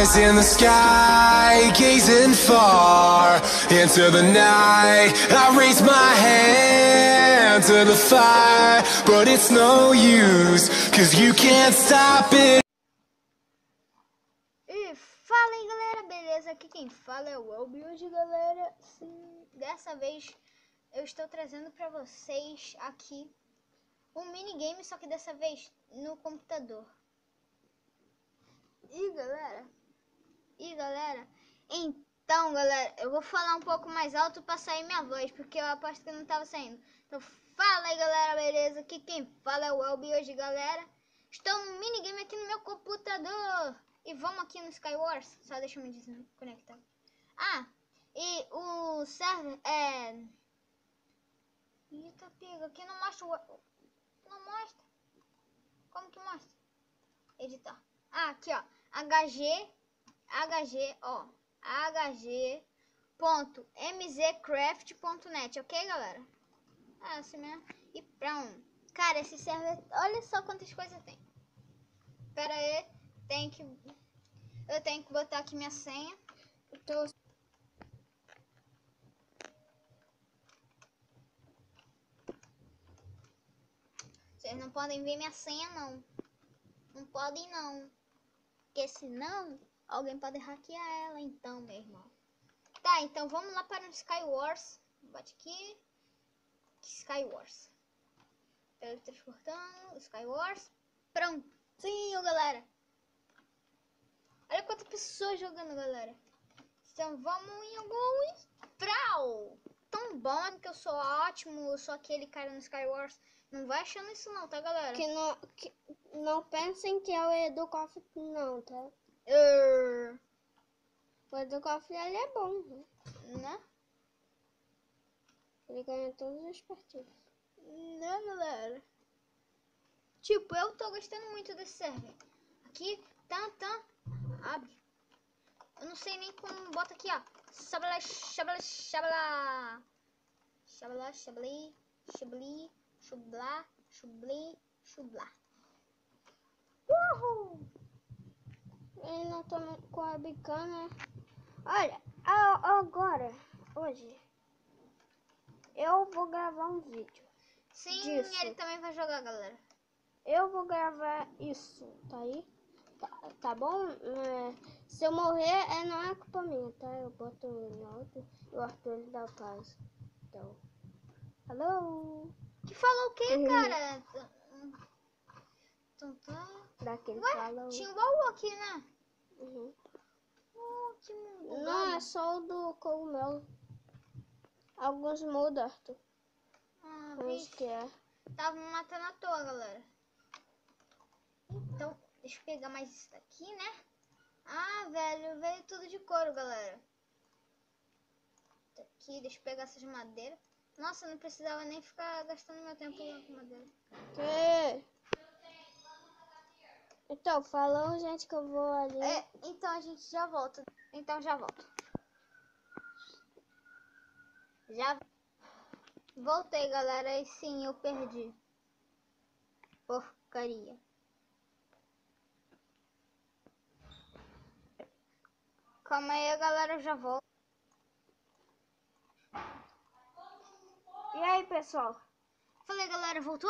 eyes in the sky, gazing far into the night. I raise my hand to the fire, but it's no use, 'cause you can't stop it. E fala aí, galera, beleza? Aqui quem fala é o Elbi. Hoje, galera, sim, dessa vez eu estou trazendo pra vocês aqui um minigame, só que dessa vez no computador. E galera, então galera, eu vou falar um pouco mais alto pra sair minha voz, porque eu aposto que não tava saindo. Então fala aí, galera, beleza? Aqui quem fala é o Elbi. Hoje, galera, estou no minigame aqui no meu computador. E vamos aqui no Skywars. Só deixa eu me desconectar. Ah, e o server é... Eita, pega, aqui não mostra o... Não mostra. Como que mostra? Editar. Ah, aqui, ó. hg.mzcraft.net, ok, galera? É assim mesmo. E pronto. Cara, esse server, olha só quantas coisas tem. Pera aí, eu tenho que botar aqui minha senha. Então, vocês não podem ver minha senha, não. Não podem, não. Porque senão alguém pode hackear ela, então, meu irmão. Tá, então vamos lá para o Skywars. Bate aqui. Skywars. Teletransportando. Skywars. Prontinho, galera. Olha quantas pessoas jogando, galera. Então vamos em alguns. Prau! Tão bom que eu sou ótimo. Eu sou aquele cara no Skywars. Não vai achando isso não, tá, galera? Que não pensem que é o Educoff, não, tá? O Educoff, ele é bom, Né? Ele ganha todas as partidas. Né, galera? Tipo, eu tô gostando muito desse server. Aqui, abre. Eu não sei nem como bota aqui, ó. Xabala, xabala, xabala. Xabala, xabali, xabali, xubla, xubli, xubla. Uhul! Ele não tá com a bicana. Olha, agora, hoje, eu vou gravar um vídeo. Sim, disso. ele também vai jogar, galera. Eu vou gravar isso, tá aí? Tá bom? Se eu morrer, não é culpa minha, tá? Eu boto no alto e o Arthur ele dá paz. Então, alô? Que falou o quê, cara? Daquele Ué, falou. tinha um baú aqui, né? Uhum. Que mundo. Não, é só o do cogumelo. Alguns mudam, Arthur. Ah, Onde que é? Tava me matando à toa, galera. Então, deixa eu pegar mais isso daqui, né? Ah, velho, veio tudo de couro, galera. Tá aqui, deixa eu pegar essas madeiras. Nossa, não precisava nem ficar gastando meu tempo lá com madeira. Que? Então, falou, gente, que eu vou ali. Então a gente já volta. Então já volto. Já voltei, galera. E sim, eu perdi. Porcaria. Calma aí, galera, eu já volto. E aí, pessoal? Falei, galera, voltou?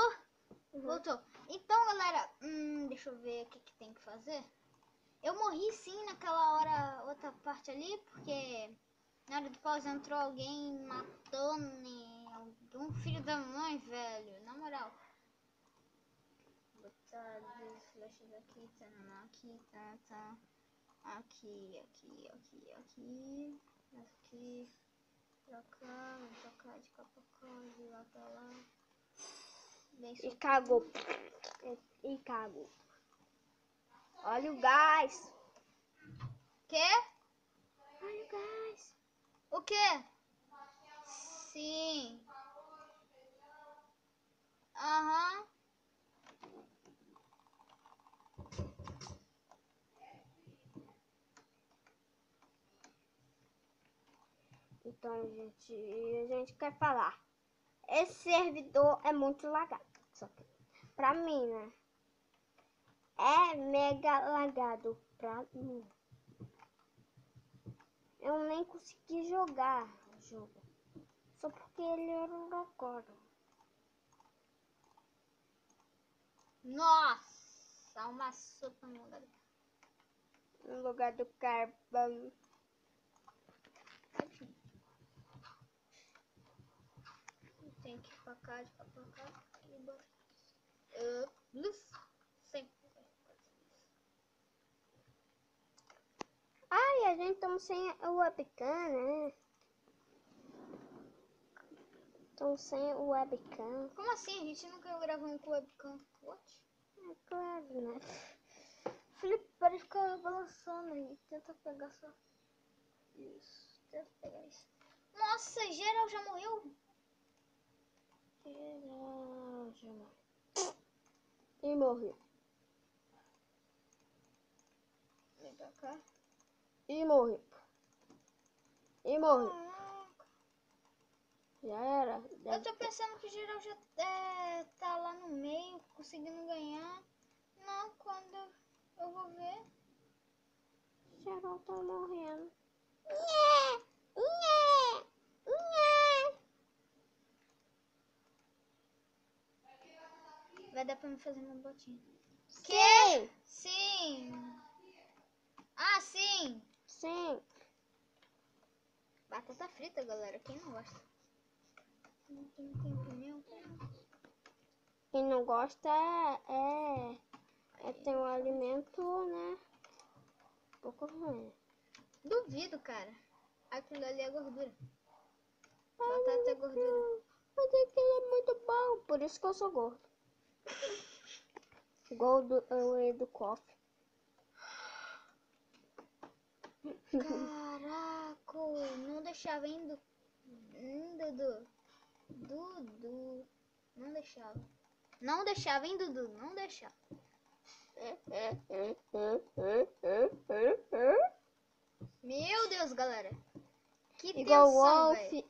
Uhum. Voltou. Então, galera, deixa eu ver o que tem que fazer. Eu morri sim naquela hora, outra parte ali, porque na hora do pause entrou alguém matando um filho da mãe, velho. Na moral. Vou botar dois flashes aqui, aqui, aqui, pra cá, vou tocar de cá pra cá, de lá pra lá. E cagou. E cagou. Olha o gás. Quê? Olha o gás. O quê? Sim. Aham. Então, gente, a gente quer falar. Esse servidor é muito lagado. Só que pra mim, né? É mega lagado pra mim. Eu nem consegui jogar o jogo. Só porque ele era um gogoro. Nossa, uma sopa no lugar. No lugar do carvão. Tem que ir pra cá, de cá pra cá. E bora. Sempre. Ai, a gente estamos sem o webcam, né? Estamos sem o webcam. Como assim? A gente nunca gravou com webcam. What? É claro, né? Felipe, para de ficar balançando aí. Tenta pegar só. Isso. Tenta pegar isso. Nossa, geral já morreu? Geral já morreu. E morreu. Vem pra cá. E morreu. E morreu. Caraca. Já era. Eu tô pensando que o geral já tá lá no meio, conseguindo ganhar. Não, quando eu vou ver. Geral tá morrendo. Vai dar pra me fazer uma botinha. Sim! Sim! Ah, sim! Sim! Batata frita, galera. Quem não gosta? Não tem tempo meu. Quem não gosta é ter um alimento, né? Pouco ruim. Duvido, cara. Aquilo ali é gordura. Batata é gordura. Mas aquilo é muito bom, por isso que eu sou gordo. Igual do coffee. Caraca, não deixava indo. Dudu. Não deixava. Não deixava, hein, Dudu? Não deixava. Meu Deus, galera. Que Igual o tensão, Wolf. velho.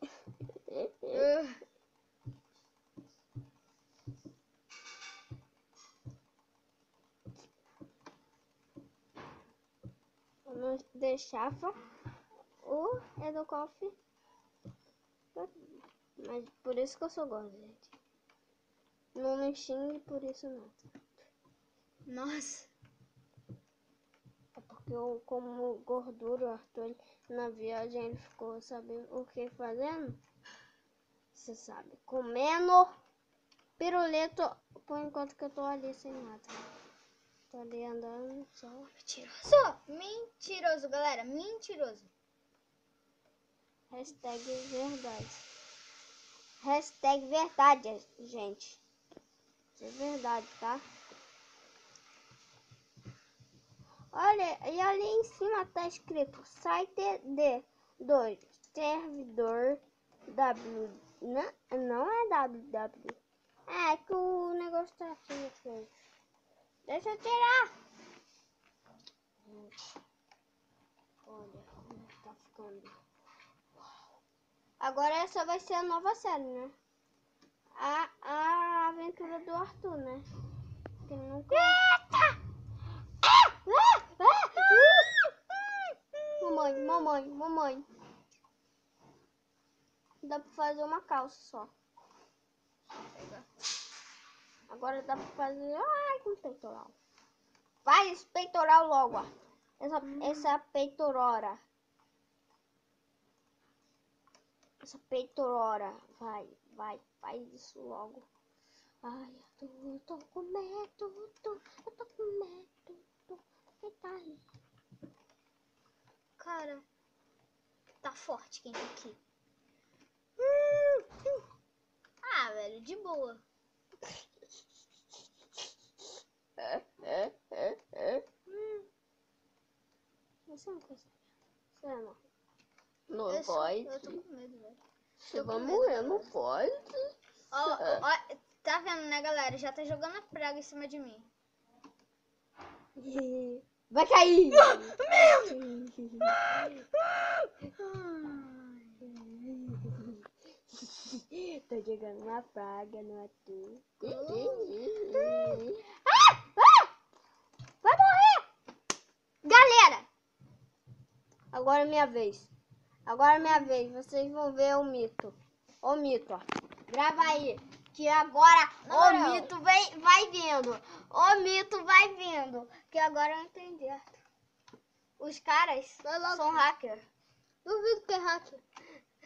Eu não deixava o Educoff. Mas por isso que eu sou gordo, gente. Não me xingue por isso não. Nossa. É porque eu como gordura, o Arthur na viagem ele ficou sabendo o que fazendo? Você sabe, comendo pirulito por enquanto que eu tô ali sem nada. Tô ali andando só. Mentiroso. Mentiroso, galera. Mentiroso. Hashtag verdade. Hashtag verdade, gente. Isso é verdade, tá? Olha, e ali em cima tá escrito site de 2 servidor W. Não é www. É que o negócio tá aqui. Deixa eu tirar. Olha como tá ficando. Agora essa vai ser a nova série, né? A aventura do Arthur, né? Que ele nunca... Mamãe. Dá pra fazer uma calça só. Agora dá pra fazer... Ai, com peitoral. Faz peitoral logo, ó. Essa peitorora. Essa peitorora. Vai. Faz isso logo. Ai, eu tô com medo. Eu tô com medo. Quem tá ali? Cara, tá forte quem tá aqui. Ah, velho, de boa. Você não consegue. Você não. Eu tô com medo, velho. Você vai morrer, não pode. Ó, tá vendo, né, galera? Já tá jogando a praga em cima de mim. Vai cair! Tô jogando uma praga no Arthur. Vai morrer! Galera! Agora é minha vez. Agora é minha vez. Vocês vão ver o mito. O mito, ó. Grava aí. Que agora o mito vai vindo. O mito vai vindo. Que agora eu entendi. Os caras são hackers. Duvido que é hacker.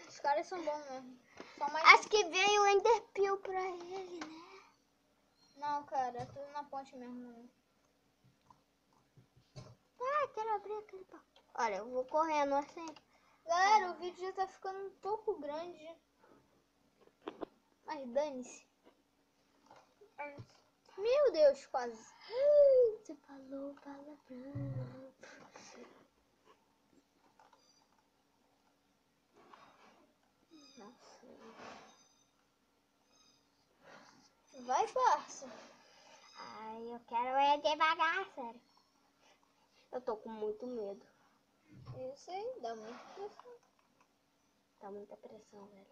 Os caras são bons mesmo. São mais... Acho que veio o Enderpeel pra ele, né? Não, cara, é tudo na ponte mesmo. Né? Ah, quero abrir aquele pau. Olha, eu vou correndo assim. Galera, o vídeo já tá ficando um pouco grande. Mas dane-se. Meu Deus, quase. Você falou palavrão. Vai, parça. Ai, eu quero ir devagar, sério. Eu tô com muito medo. Eu sei, dá muito pressão. Tá muita pressão, velho.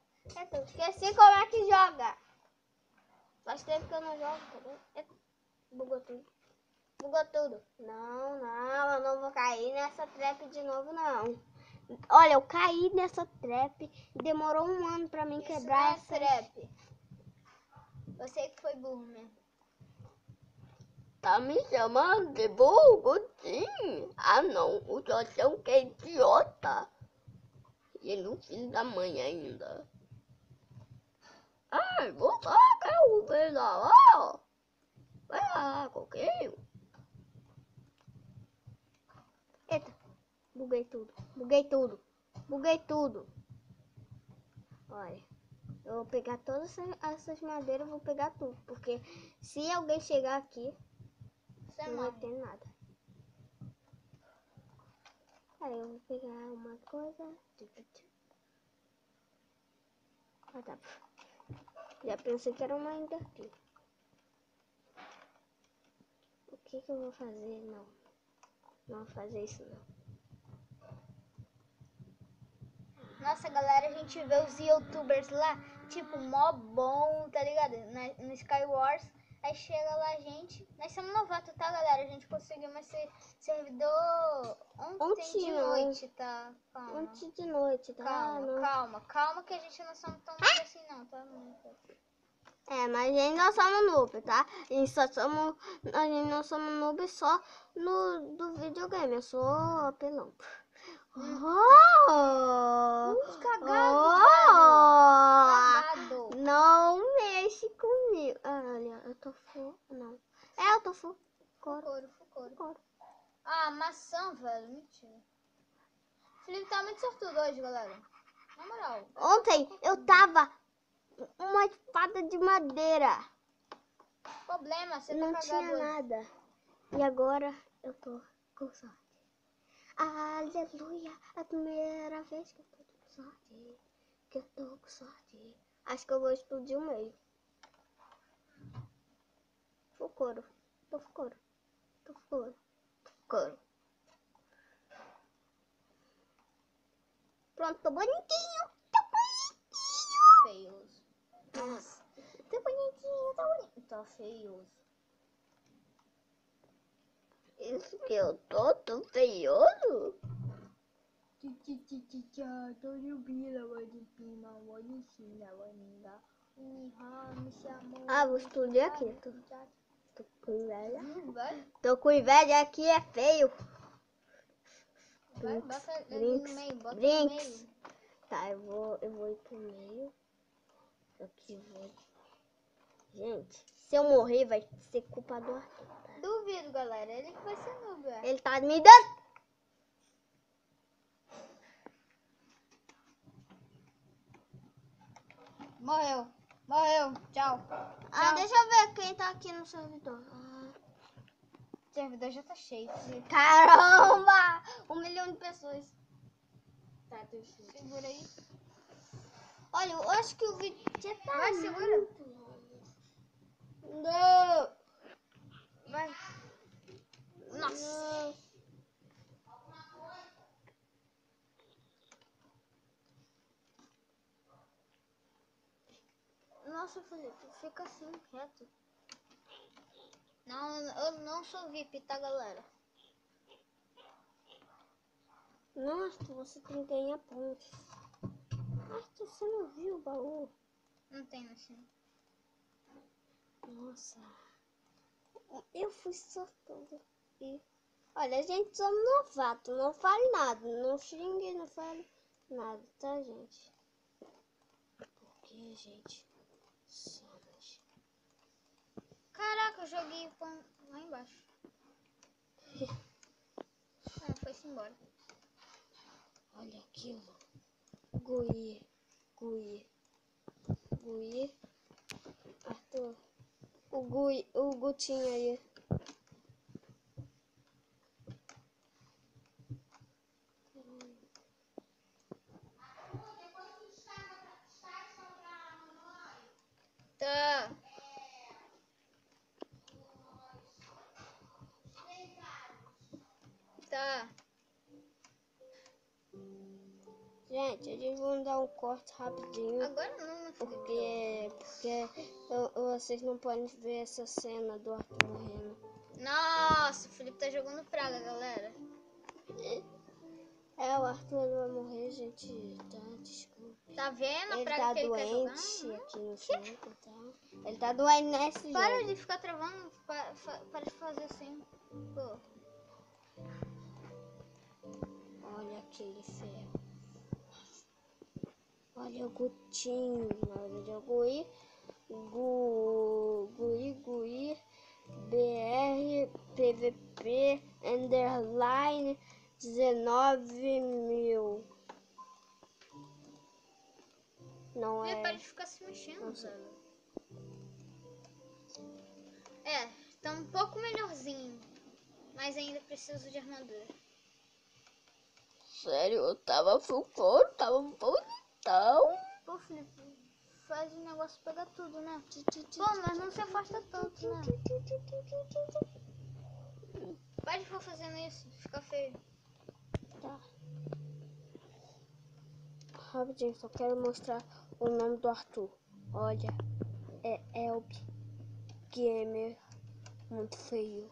Eu esqueci como é que joga. Faz tempo que eu não jogo, tá vendo? Bugou tudo. Bugou tudo. Não, eu não vou cair nessa trap de novo, não. Olha, eu caí nessa trap e demorou um ano pra mim quebrar essa trap. Eu sei que foi burro mesmo. Tá me chamando de burro, sim? Ah, não. O Jotão que é idiota. E ele é um filho da mãe ainda. Ai, vou sacar o pedal. Vai lá, coquinho. Eita, buguei tudo. Olha, eu vou pegar todas essas madeiras, vou pegar tudo. Porque se alguém chegar aqui, não vai ter nada. Aí eu vou pegar uma coisa. Ah, tá. Já pensei que era uma Enderpeel. O que eu vou fazer? Não vou fazer isso não. Nossa, galera, a gente vê os youtubers lá, tipo, mó bom, tá ligado? No Skywars. Aí chega lá a gente. Nós somos novatos, tá, galera? A gente conseguiu esse servidor ontem de noite, tá? Calma. Ontem de noite, tá? Calma, que a gente não somos tão noob assim, não, tá? É, mas ainda somos noob, tá? A gente não somos noob só do videogame, eu sou apelão. Cagado. Não mexe comigo. Olha, eu tô full. Não. Eu tô full. Fucoro. Ah, maçã, velho. Mentira. O Felipe tá muito sortudo hoje, galera. Na moral. Ontem eu tava uma espada de madeira. Problema, você Não tá tinha cagado hoje. nada. E agora eu tô com sorte. Aleluia. É a primeira vez que eu tô com sorte. Acho que eu vou explodir o meio. Fucoro. Pronto, tô bonitinho. Feioso. Nossa. Tô bonitinho. Tá feioso. Isso que eu tô feioso? Ah, vou explodir aqui. Tô com inveja. Vai, Tô com inveja aqui, é feio. bota ali no meio, bota no Brinks. meio. Tá, eu vou ir pro meio. Aqui vou. Gente, se eu morrer vai ser culpa do Arthur, tá? Duvido, galera. Ele que vai ser noob, velho. Ele tá me dando. Morreu. Tchau. Ah, deixa eu ver quem tá aqui no servidor. O servidor já tá cheio. Caramba! 1 milhão de pessoas. Tá, segura aí. Olha, eu acho que o vídeo já tá. Vai, segura. Não! Vai. Nossa. Nossa, Felipe, fica assim, reto. Não, eu não sou VIP, tá, galera? Nossa, você tem que ganhar pontos. Arthur, você não viu o baú? Não tem assim. Nossa. Eu fui sortuda. E... Olha, gente, somos novato. Não fale nada. Não xingue, não fale nada, tá, gente? Porque, gente, somos... Caraca, eu joguei o pão lá embaixo. Foi-se embora. Olha aquilo. Gui. Arthur. O Gutinho aí. Tá. Tá. Gente, eles vão dar um corte rapidinho. Agora não, meu filho. Porque vocês não podem ver essa cena do Arthur morrendo. Nossa, o Felipe tá jogando praga, galera. O Arthur vai morrer, gente. Tá, desculpa. Tá vendo a Ele praga tá que ele tá doente jogando? aqui no jogo, tá? Ele tá doente nesse Para jogo. de ficar travando, para de fazer assim. Pô. Olha aquele ferro. Olha o Gutinho. Na verdade é o Gui. Gui. BR PVP underline 19.000. Não Para é. de ficar se mexendo, Não sei. velho. Tá um pouco melhorzinho. Mas ainda preciso de armadura. Sério, eu tava full couro, tava bonitão. Pô, Felipe, faz o negócio pegar tudo, né? Pô, mas não se afasta tanto, né? Para de ficar fazendo isso, fica feio. Tá. Rapidinho, só quero mostrar o nome do Arthur. Olha, é Elb Gamer. Muito feio.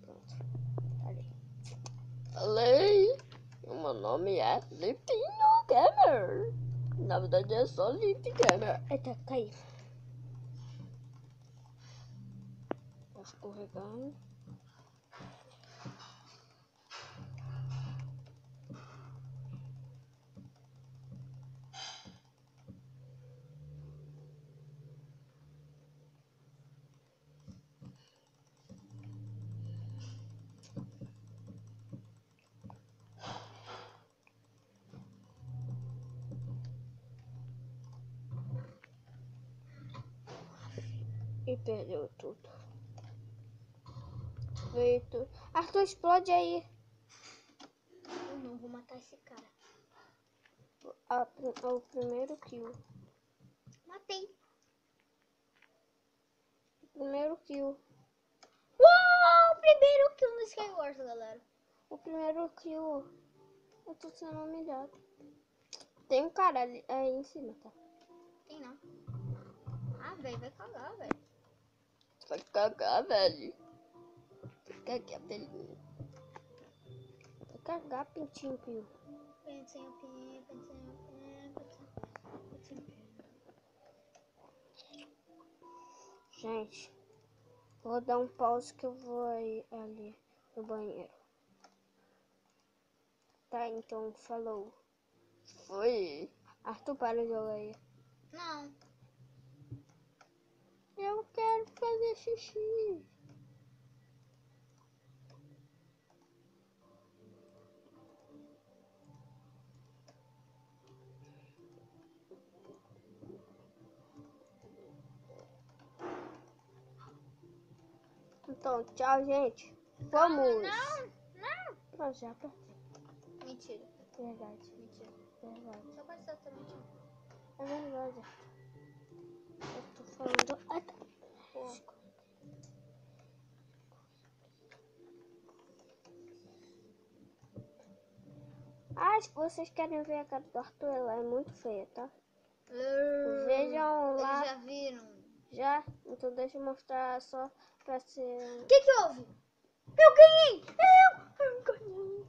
Pronto, falei. O meu nome é Lipinho Gamer. Na verdade é só Lip Gamer. Eita, caiu. Tá escorregando. E perdeu tudo. Feito. Arthur, explode aí. Eu não vou matar esse cara. O primeiro kill. Matei. Primeiro kill. Uau, primeiro kill no Skywars, galera. O primeiro kill. Eu tô sendo humilhado. Tem um cara ali aí em cima, tá? Tem não. Ah, velho, vai cagar, velho. Vai cagar, velho. Vai cagar, velho. Vai cagar, pintinho, pio. Pensinho, pinho. Gente, vou dar um pause que eu vou aí, ali no banheiro. Tá, então, falou. Foi. Arthur, para o jogo aí. Não. Eu quero fazer xixi. Então, tchau, gente. Vamos. Não. Não, já apertei. Mentira. Verdade. Mentira. Verdade. Só pode ser totalmente. É verdade. Eu tô falando. Ah, tá. Se vocês querem ver a cara do Arthur, ela é muito feia, tá? Vejam lá. Eles já viram. Já? Então deixa eu mostrar só pra ser... O que houve? Eu ganhei! Eu ganhei!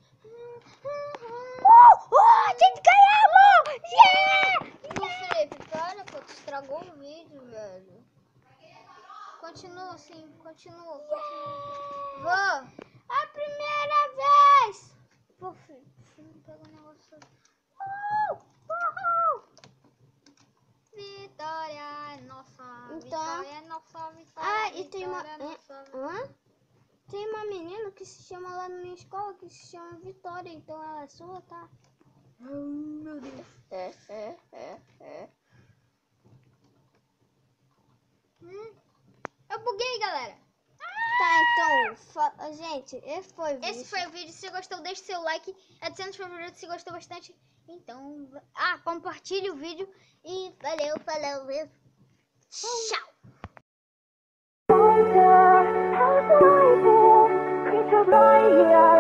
Gente, ganhamos! Yeah! Ô, Felipe, para, pô, tu estragou o vídeo, velho. Continua assim, continua. Vou! A primeira vez! Pô, Felipe, pega o negócio. Vitória é nossa, Então- vitória é nossa, vitória Ah, e tem uma... vitória é nossa. Hã? Tem uma menina que se chama lá na minha escola, que se chama Vitória, então ela é sua, tá? Meu Deus. Eu buguei, galera. Tá, então, gente, esse foi o vídeo. Esse foi o vídeo. Se gostou, deixe seu like. Adicione os favoritos se gostou bastante. Então, compartilhe o vídeo. E valeu, falou, mesmo. Tchau. Wonder, how's the life here? Creatures lie here.